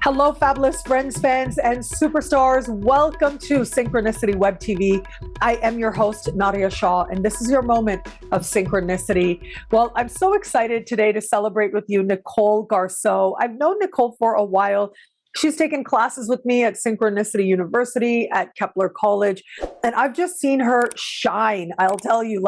Hello, fabulous friends, fans, and superstars. Welcome to Synchronicity Web TV. I am your host, Nadiya Shah, and this is your moment of synchronicity. Well, I'm so excited today to celebrate with you Nicole Garceau. I've known Nicole for a while. She's taken classes with me at Synchronicity University, at Kepler College, and I've just seen her shine. I'll tell you,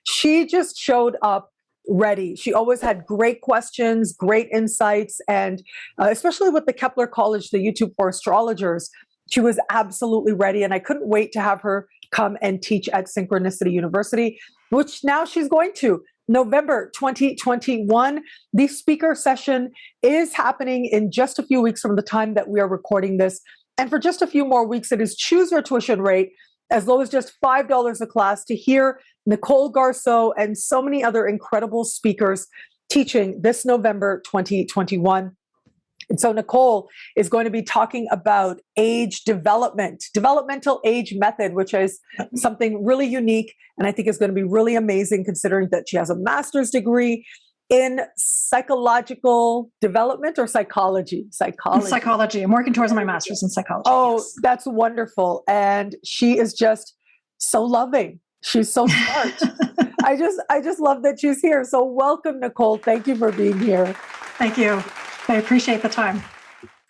she just showed up ready. She always had great questions, great insights, and especially with the Kepler College, the YouTube for Astrologers, she was absolutely ready. And I couldn't wait to have her come and teach at Synchronicity University, which now she's going to. November 2021. The speaker session is happening in just a few weeks from the time that we are recording this. And for just a few more weeks, it is choose your tuition rate as low as just $5 a class to hear Nicole Garceau and so many other incredible speakers teaching this November 2021. And so Nicole is going to be talking about age development, developmental age method, which is something really unique and I think is going to be really amazing considering that she has a master's degree in psychological development or psychology? Psychology. I'm working towards my master's in psychology. Oh, yes. That's wonderful. And she is just so loving. She's so smart. I just love that she's here. So welcome, Nicole. Thank you for being here. Thank you. I appreciate the time.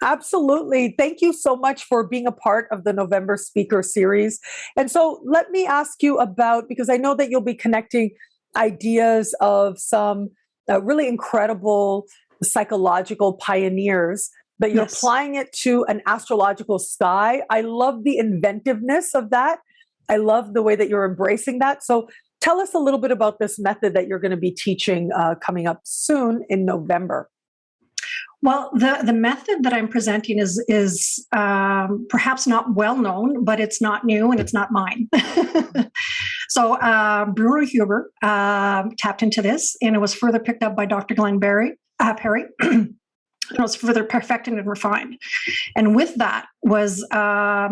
Absolutely. Thank you so much for being a part of the November speaker series. And so let me ask you about, because I know that you'll be connecting ideas of some really incredible psychological pioneers, but you're applying it to an astrological sky. I love the inventiveness of that. I love the way that you're embracing that. So tell us a little bit about this method that you're going to be teaching coming up soon in November. Well, the method that I'm presenting is perhaps not well known, but it's not new and it's not mine. So Bruno Huber tapped into this, and it was further picked up by Dr. Glenn Perry. It was further perfected and refined. And with that was a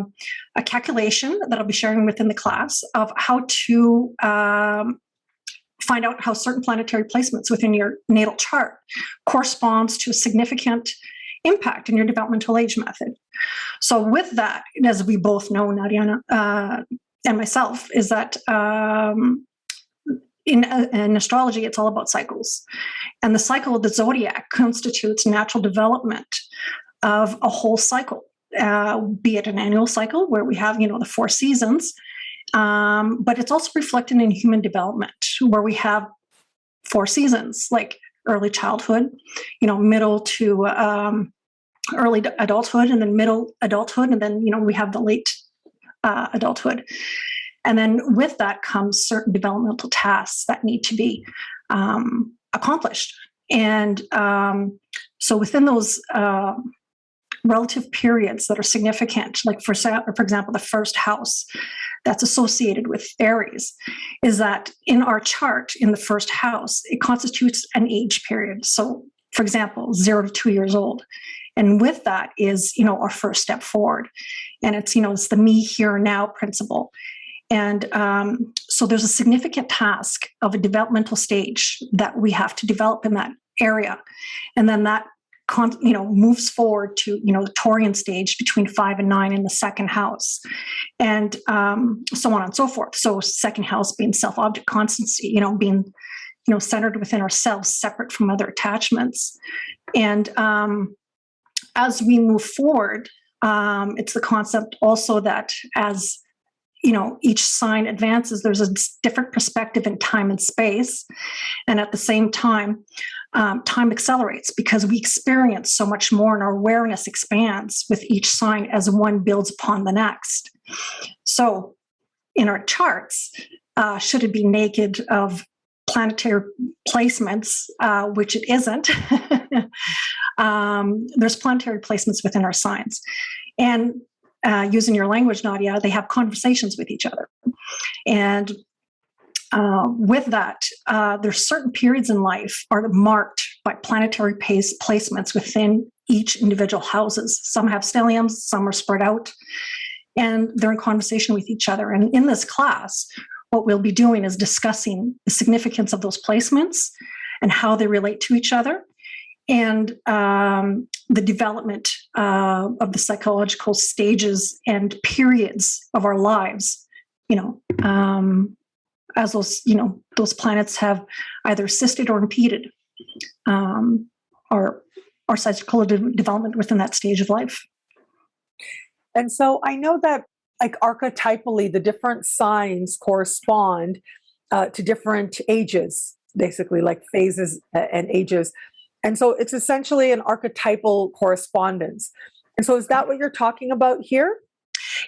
calculation that I'll be sharing within the class of how to find out how certain planetary placements within your natal chart corresponds to a significant impact in your developmental age method. So with that, as we both know, Nadiya and myself, is that in astrology, it's all about cycles. And the cycle of the zodiac constitutes natural development of a whole cycle, be it an annual cycle where we have, the 4 seasons, but it's also reflected in human development where we have 4 seasons, like early childhood, middle to early adulthood, and then middle adulthood, and then, we have the late adulthood. And then with that comes certain developmental tasks that need to be accomplished. And so within those relative periods that are significant, like for example, the first house that's associated with Aries, is that in our chart, in the first house, it constitutes an age period. So for example, 0 to 2 years old. And with that is, our first step forward. And it's, it's the me here now principle. And so there's a significant task of a developmental stage that we have to develop in that area. And then that moves forward to, the Taurian stage between 5 and 9 in the second house, and so on and so forth. So second house being self-object constancy, being, centered within ourselves, separate from other attachments. And as we move forward, it's the concept also that as each sign advances, there's a different perspective in time and space. And at the same time, time accelerates because we experience so much more and our awareness expands with each sign as one builds upon the next. So in our charts, should it be naked of planetary placements, which it isn't, there's planetary placements within our signs. And using your language, Nadiya, they have conversations with each other. And with that, there's certain periods in life are marked by planetary placements within each individual houses. Some have stelliums, some are spread out, and they're in conversation with each other. And in this class, what we'll be doing is discussing the significance of those placements and how they relate to each other, and the development of the psychological stages and periods of our lives, as those planets have either assisted or impeded our psychological development within that stage of life. And so I know that, like, archetypally, the different signs correspond to different ages, basically, like phases and ages. And so it's essentially an archetypal correspondence. And so is that what you're talking about here?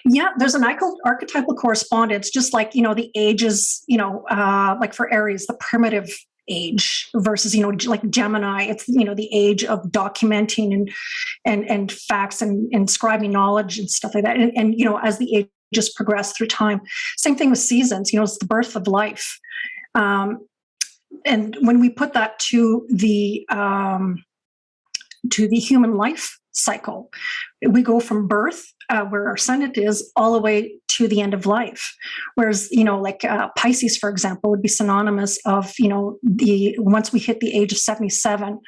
Yeah, there's an archetypal correspondence, just like, the ages, like for Aries, the primitive age versus, like Gemini, it's, the age of documenting and facts and scribing knowledge and stuff like that. And as the ages progress through time, same thing with seasons, it's the birth of life. And when we put that to the human life cycle, we go from birth, where our ascendant is, all the way to the end of life. Whereas, like Pisces, for example, would be synonymous of, once we hit the age of 77,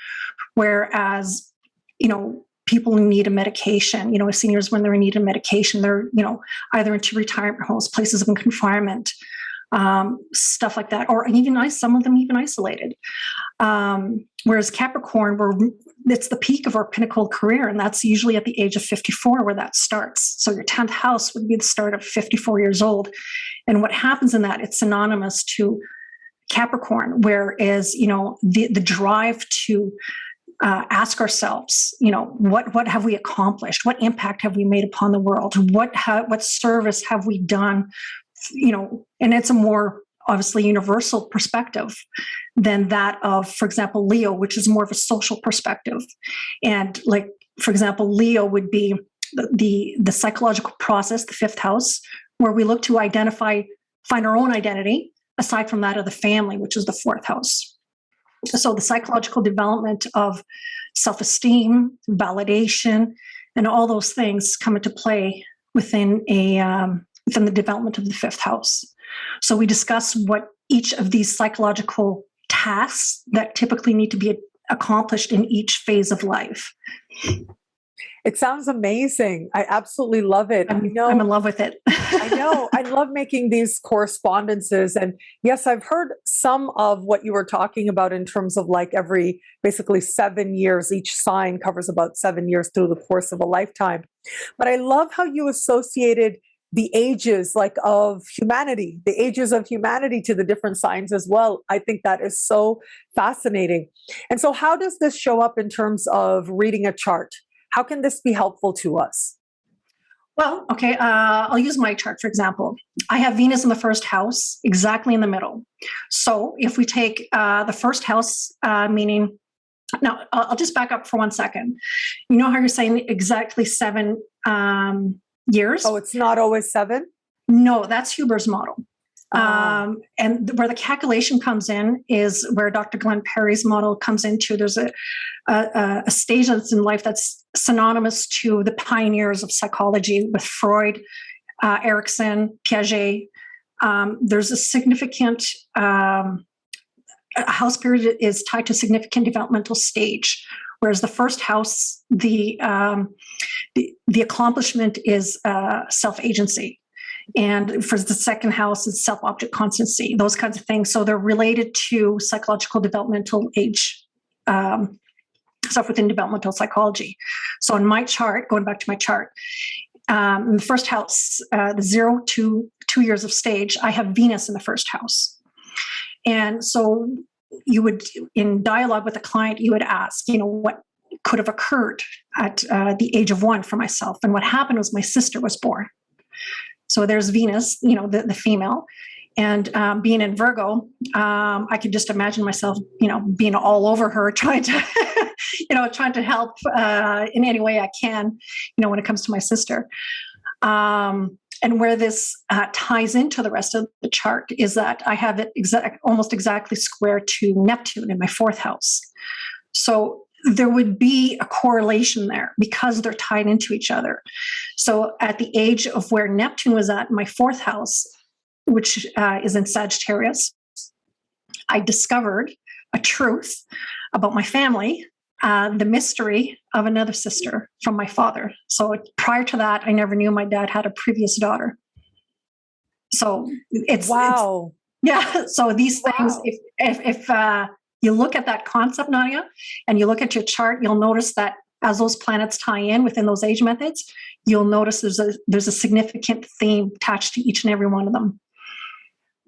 whereas, people need a medication, seniors, when they're in need of medication, they're, either into retirement homes, places of confinement, stuff like that, or even some of them even isolated. Whereas Capricorn, it's the peak of our pinnacle career, and that's usually at the age of 54 where that starts. So your 10th house would be the start of 54 years old. And what happens in that, it's synonymous to Capricorn, whereas, the drive to ask ourselves, what have we accomplished? What impact have we made upon the world? What service have we done? And it's a more obviously universal perspective than that of, for example, Leo, which is more of a social perspective. And like, for example, Leo would be the psychological process, the 5th house, where we look to find our own identity, aside from that of the family, which is the 4th house. So the psychological development of self-esteem, validation, and all those things come into play within the development of the 5th house. So we discuss what each of these psychological tasks that typically need to be accomplished in each phase of life. It sounds amazing. I absolutely love it. I'm in love with it. I know. I love making these correspondences. And yes, I've heard some of what you were talking about in terms of like every basically 7 years, each sign covers about 7 years through the course of a lifetime. But I love how you associated the ages of humanity to the different signs as well. I think that is so fascinating. And so how does this show up in terms of reading a chart? How can this be helpful to us? Well, okay, I'll use my chart, for example. I have Venus in the 1st house, exactly in the middle. So if we take the 1st house, meaning, now I'll just back up for 1 second. You know how you're saying exactly 7 years? Oh, it's not always 7? No, that's Huber's model. And where the calculation comes in is where Dr. Glenn Perry's model comes into. There's a stage that's in life that's synonymous to the pioneers of psychology with Freud, Erikson, Piaget. There's a significant house period is tied to a significant developmental stage, whereas the 1st house, the accomplishment is self-agency. And for the 2nd house, it's self-object constancy, those kinds of things. So they're related to psychological developmental age, stuff within developmental psychology. So in my chart, going back to my chart, in the 1st house, the 0 to 2 years of stage, I have Venus in the 1st house. And so you would, in dialogue with the client, you would ask, what could have occurred at the age of 1 for myself. And what happened was my sister was born. So there's Venus, the female, and being in Virgo, I could just imagine myself, being all over her, trying to, trying to help in any way I can, when it comes to my sister. And where this ties into the rest of the chart is that I have it almost exactly square to Neptune in my 4th house. So there would be a correlation there because they're tied into each other. So at the age of where Neptune was at in my 4th house, which is in Sagittarius, I discovered a truth about my family the mystery of another sister from my father. So prior to that, I never knew my dad had a previous daughter. So wow. Yeah. So these things, if you look at that concept, Nadiya, and you look at your chart, you'll notice that as those planets tie in within those age methods, you'll notice there's a significant theme attached to each and every one of them.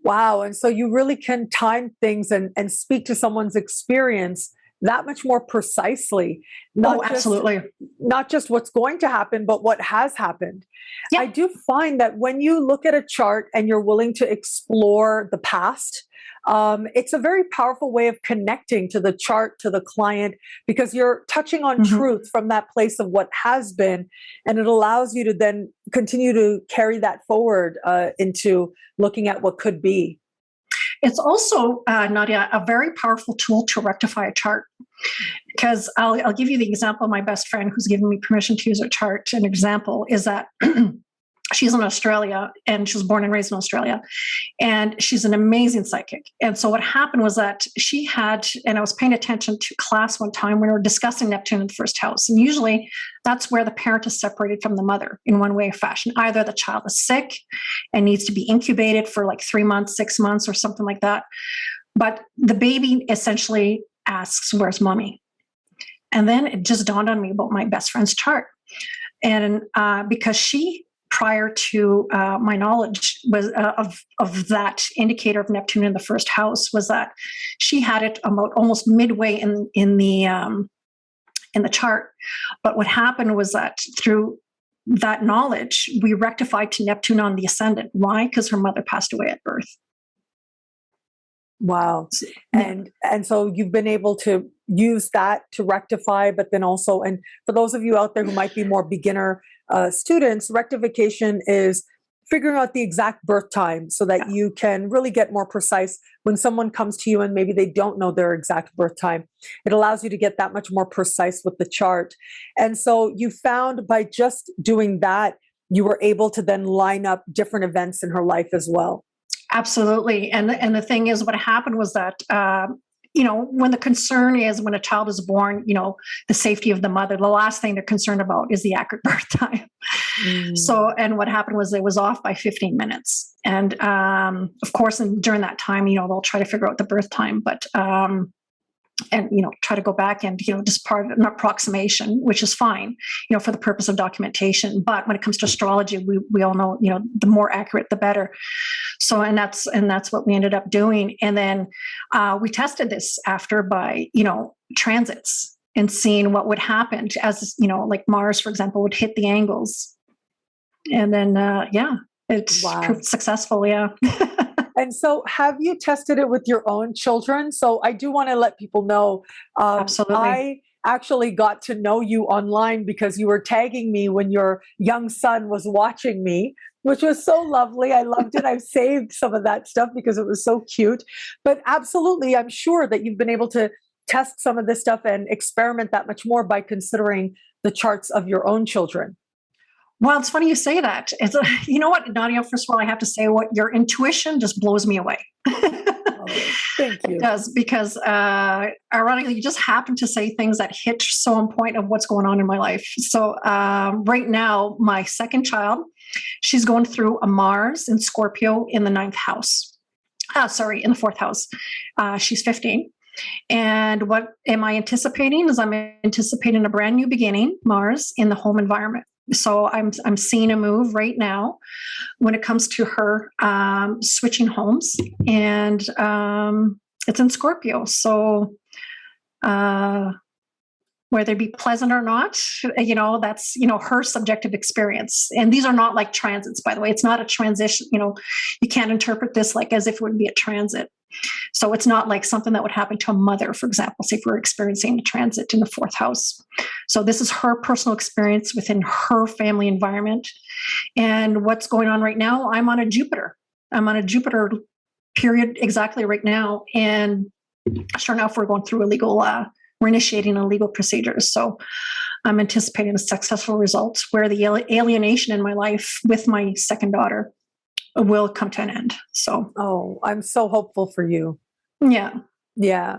Wow. And so you really can time things and speak to someone's experience that much more precisely. Absolutely. Not just what's going to happen, but what has happened. Yeah. I do find that when you look at a chart and you're willing to explore the past, it's a very powerful way of connecting to the chart, to the client, because you're touching on truth from that place of what has been. And it allows you to then continue to carry that forward into looking at what could be. It's also, Nadiya, a very powerful tool to rectify a chart. Because I'll give you the example of my best friend who's given me permission to use her chart. An example is that she's in Australia, and she was born and raised in Australia, and she's an amazing psychic. And so what happened was that she had, and I was paying attention to class one time when we were discussing Neptune in the first house. And usually that's where the parent is separated from the mother in one way or fashion. Either the child is sick and needs to be incubated for like 3 months, 6 months, or something like that. But the baby essentially asks, "Where's mommy?" And then it just dawned on me about my best friend's chart. And because she, prior to my knowledge was of that indicator of Neptune in the first house, was that she had it about almost midway in the chart. But what happened was that through that knowledge, we rectified to Neptune on the ascendant. Why? Because her mother passed away at birth. Wow. And so you've been able to use that to rectify, but then also, and for those of you out there who might be more beginner students, rectification is figuring out the exact birth time so that you can really get more precise when someone comes to you and maybe they don't know their exact birth time. It allows you to get that much more precise with the chart. And so you found by just doing that, you were able to then line up different events in her life as well. Absolutely. And the thing is, what happened was that, when the concern is when a child is born, the safety of the mother, the last thing they're concerned about is the accurate birth time. So, and what happened was it was off by 15 minutes. And of course, during that time, they'll try to figure out the birth time, but try to go back and, just part of an approximation, which is fine, for the purpose of documentation. But when it comes to astrology, we all know, the more accurate, the better. So, and that's what we ended up doing. And then we tested this after by, transits and seeing what would happen as, like Mars, for example, would hit the angles. And then, it's proved successful. Yeah. And so have you tested it with your own children? So I do want to let people know, absolutely. I actually got to know you online because you were tagging me when your young son was watching me, which was so lovely. I loved it. I've saved some of that stuff because it was so cute. But absolutely, I'm sure that you've been able to test some of this stuff and experiment that much more by considering the charts of your own children. Well, it's funny you say that. It's, you know what, Nadiya, first of all, I have to say what your intuition just blows me away. Thank you. It does, because ironically, you just happen to say things that hit so on point of what's going on in my life. So right now, my second child, she's going through a Mars in Scorpio in the 9th house. In the 4th house. She's 15. And what am I anticipating is I'm anticipating a brand new beginning, Mars, in the home environment. So I'm seeing a move right now when it comes to her switching homes, and it's in Scorpio. So whether it be pleasant or not, that's her subjective experience. And these are not like transits, by the way. It's not a transition. You can't interpret this like as if it would be a transit. So it's not like something that would happen to a mother, for example, say if we're experiencing a transit in the 4th house. So this is her personal experience within her family environment. And what's going on right now, I'm on a Jupiter period exactly right now. And sure enough, we're going through we're initiating a legal procedures. So I'm anticipating a successful result where the alienation in my life with my second daughter will come to an end. So, I'm so hopeful for you. Yeah. Yeah.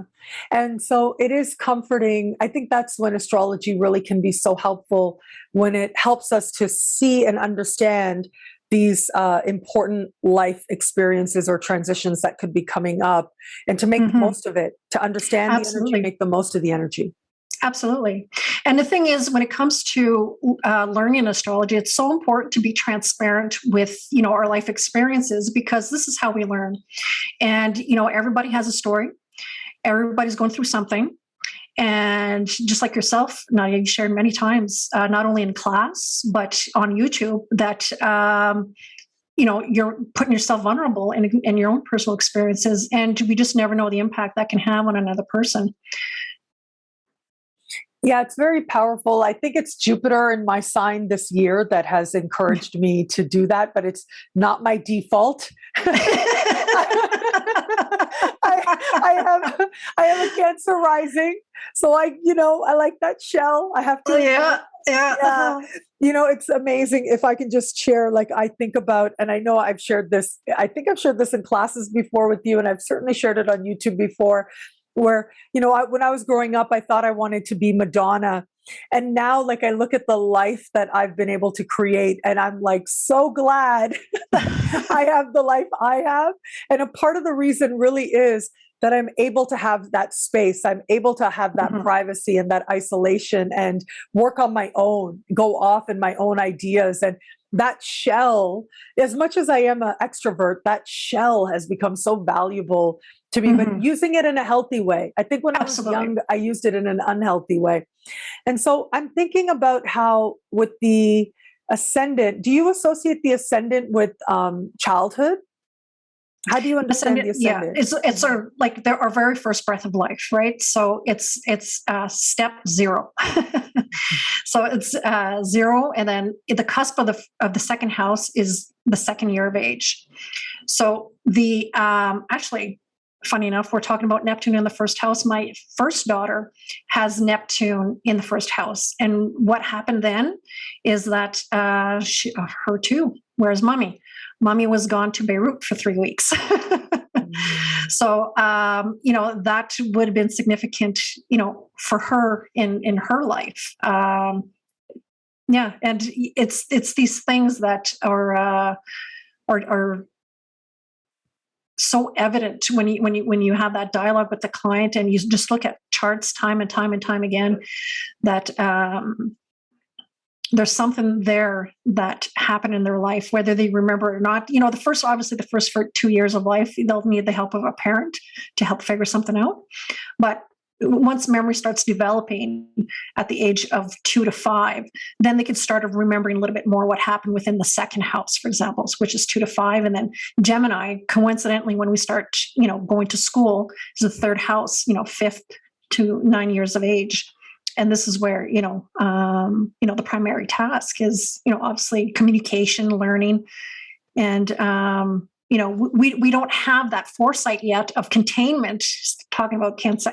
And so it is comforting. I think that's when astrology really can be so helpful, when it helps us to see and understand these important life experiences or transitions that could be coming up, and to make the most of it, to understand the energy, make the most of the energy. Absolutely. And the thing is, when it comes to learning astrology, it's so important to be transparent with, our life experiences, because this is how we learn. And, everybody has a story. Everybody's going through something. And just like yourself, Nadiya, you shared many times, not only in class, but on YouTube, that, you're putting yourself vulnerable in your own personal experiences. And we just never know the impact that can have on another person. Yeah, it's very powerful. I think it's Jupiter in my sign this year that has encouraged me to do that, but it's not my default. I have a Cancer rising, so I like that shell. I have to. Yeah. It's amazing. If I can just share, like, I think about, and I know I've shared this. I think I've shared this in classes before with you, and I've certainly shared it on YouTube before. Where, when I was growing up, I thought I wanted to be Madonna. And now, like, I look at the life that I've been able to create, and I'm like, so glad that I have the life I have. And a part of the reason really is that I'm able to have that space. I'm able to have that privacy and that isolation and work on my own, go off in my own ideas. And that shell, as much as I am an extrovert, that shell has become so valuable to me, but using it in a healthy way. I think when I was young, I used it in an unhealthy way. And so I'm thinking about how with the ascendant, do you associate the ascendant with childhood? How do you understand the ascendant? Yeah, it's our very first breath of life, right? So it's step 0. So it's 0, and then the cusp of the second house is the second year of age. So the actually, funny enough, we're talking about Neptune in the first house. My first daughter has Neptune in the first house, and what happened then is that her too. Where's mommy? Mommy was gone to Beirut for 3 weeks. So, that would have been significant, for her in her life. And it's these things that are so evident when you have that dialogue with the client, and you just look at charts time and time and time again, that there's something there that happened in their life, whether they remember it or not. The first 2 years of life, they'll need the help of a parent to help figure something out. But once memory starts developing at the age of 2 to 5, then they can start remembering a little bit more what happened within the second house, for example, which is 2 to 5. And then Gemini, coincidentally, when we start, going to school, is the third house, 5th to 9 years of age. And this is where, the primary task is, obviously communication, learning. And, we don't have that foresight yet of containment, talking about cancer,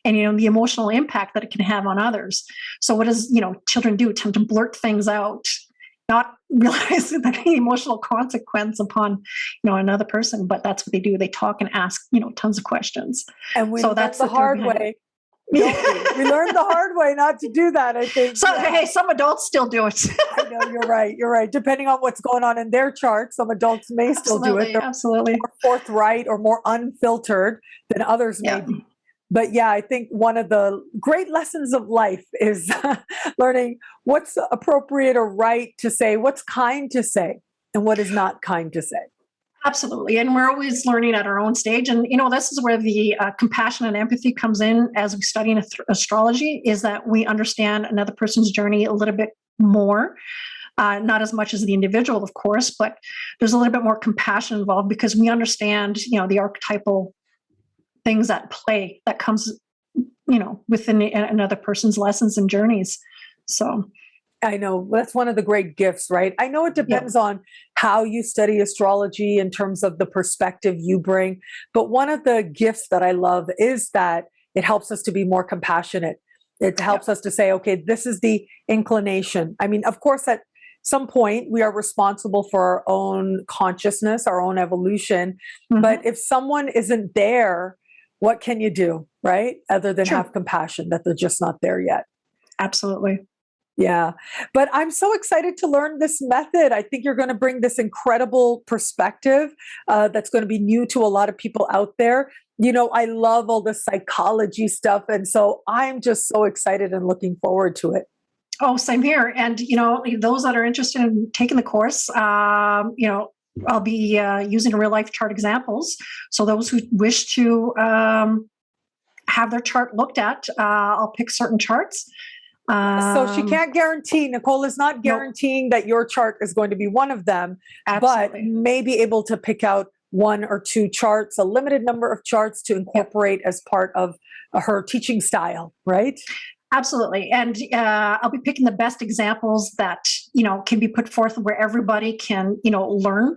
and, the emotional impact that it can have on others. So what does, children do? Tend to blurt things out, not realizing that any emotional consequence upon, another person, but that's what they do. They talk and ask, tons of questions. And that's the hard way. We learned the hard way not to do that, I think. So, hey, some adults still do it. I know, you're right. Depending on what's going on in their chart, some adults may still do it. They're absolutely more forthright or more unfiltered than others may be. But yeah, I think one of the great lessons of life is learning what's appropriate or right to say, what's kind to say, and what is not kind to say. Absolutely. And we're always learning at our own stage. And, this is where the compassion and empathy comes in as we study in astrology, is that we understand another person's journey a little bit more, not as much as the individual, of course, but there's a little bit more compassion involved because we understand, the archetypal things at play that comes, within another person's lessons and journeys. So I know that's one of the great gifts, right? I know it depends on how you study astrology in terms of the perspective you bring. But one of the gifts that I love is that it helps us to be more compassionate. It helps us to say, okay, this is the inclination. I mean, of course, at some point we are responsible for our own consciousness, our own evolution. But if someone isn't there what can you do, right? Other than Sure. have compassion that they're just not there yet. Absolutely. Yeah. But I'm so excited to learn this method. I think you're going to bring this incredible perspective that's going to be new to a lot of people out there. You know, I love all the psychology stuff. And so I'm just so excited and looking forward to it. Oh, same here. And, those that are interested in taking the course, I'll be using real life chart examples. So those who wish to have their chart looked at, I'll pick certain charts. So she can't guarantee, Nicole is not guaranteeing that your chart is going to be one of them, Absolutely. but may be able to pick out one or two charts, a limited number of charts to incorporate as part of her teaching style, right? Absolutely. And I'll be picking the best examples that, can be put forth where everybody can, learn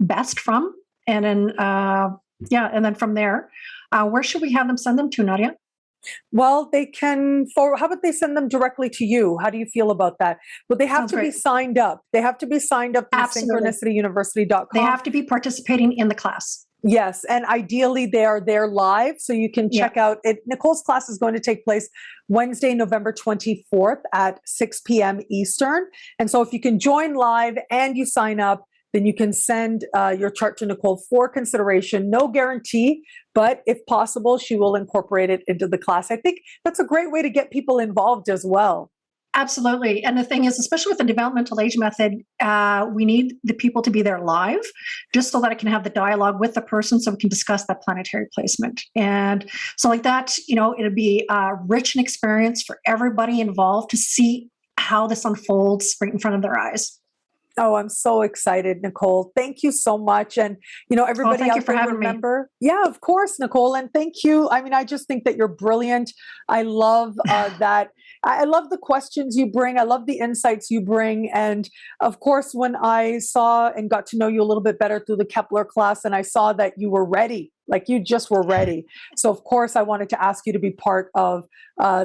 best from. And then, and then from there, where should we have them send them to, Nadiya? Well, they can how about they send them directly to you? How do you feel about that? Well, they have Sounds to be great. signed up. They have to be signed up to synchronicityuniversity.com. They have to be participating in the class. Yes. And ideally they are there live. So you can check out it. Nicole's class is going to take place Wednesday, November 24th at 6 p.m. Eastern. And so if you can join live and you sign up, then you can send your chart to Nicole for consideration. No guarantee, but if possible, she will incorporate it into the class. I think that's a great way to get people involved as well. Absolutely. And the thing is, especially with the developmental age method, we need the people to be there live just so that I can have the dialogue with the person so we can discuss that planetary placement. And so like that, it'll be a rich an experience for everybody involved to see how this unfolds right in front of their eyes. Oh, I'm so excited, Nicole. Thank you so much. And, everybody thank out you for there having remember. Me. Yeah, of course, Nicole. And thank you. I mean, I just think that you're brilliant. I love that. I love the questions you bring. I love the insights you bring. And of course, when I saw and got to know you a little bit better through the Kepler class, and I saw that you were ready, like you just were ready. So of course, I wanted to ask you to be part of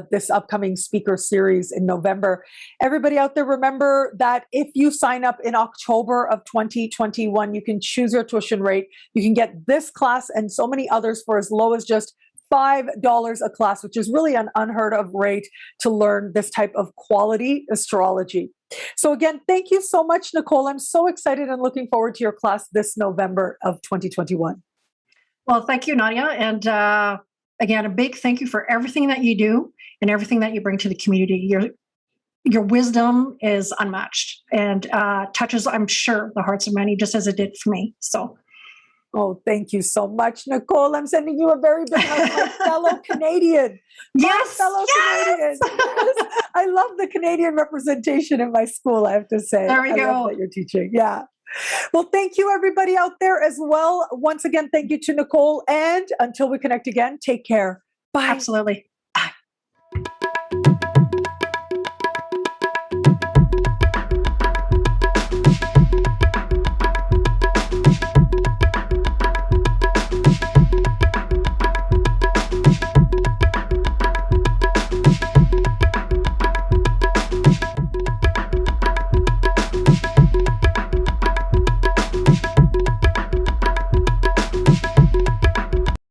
this upcoming speaker series in November. Everybody out there, remember that if you sign up in October of 2021, you can choose your tuition rate. You can get this class and so many others for as low as just $5 a class, which is really an unheard of rate to learn this type of quality astrology. So again, thank you so much, Nicole. I'm so excited and looking forward to your class this November of 2021. Well, thank you, Nadiya. And again, a big thank you for everything that you do and everything that you bring to the community. Your wisdom is unmatched and touches, I'm sure, the hearts of many, just as it did for me. So. Oh, thank you so much, Nicole. I'm sending you a very big hug, my fellow Canadian. Canadians. I love the Canadian representation in my school, I have to say. There we go. I love that you're teaching. Yeah. Well, thank you, everybody out there as well. Once again, thank you to Nicole. And until we connect again, take care. Bye. Absolutely.